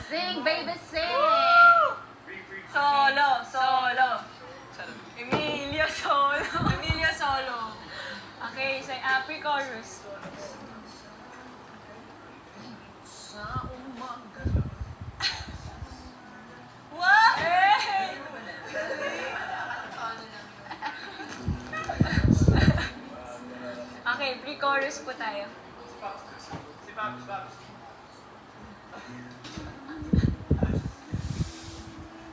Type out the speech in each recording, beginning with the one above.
Sing, baby, sing! Solo. Emilio solo. Okay, say pre-chorus. Sa umaga. Wow! Hey! Okay, pre-chorus po tayo.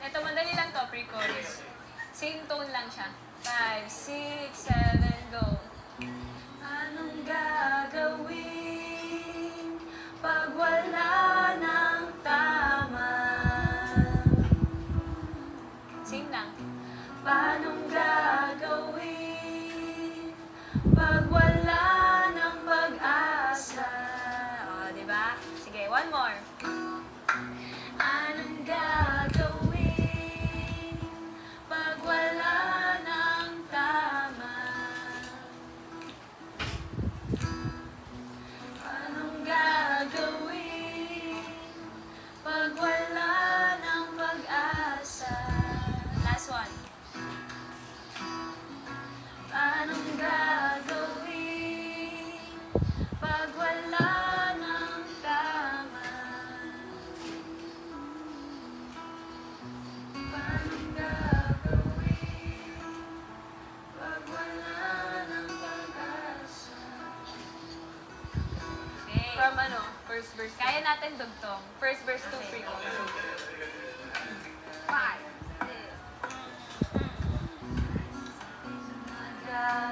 Ito, madali lang to, pre-chorus. Same tone lang siya. 5, 6, 7, go. Anong gagawin pag wala ng tama? Same lang. Paanong gagawin pag wala ng pag-asa? O, diba? Sige, one more. Anong gagawin pag wala ng tama? Anong gagawin pag wala ng pag-asa? Last one. Anong gagawin pag wala ng tama? Anong gagawin pag wala ng pag-asa? Okay. From first verse. Kaya natin dugtong. First verse, 2, pre-chorus. 5, 6.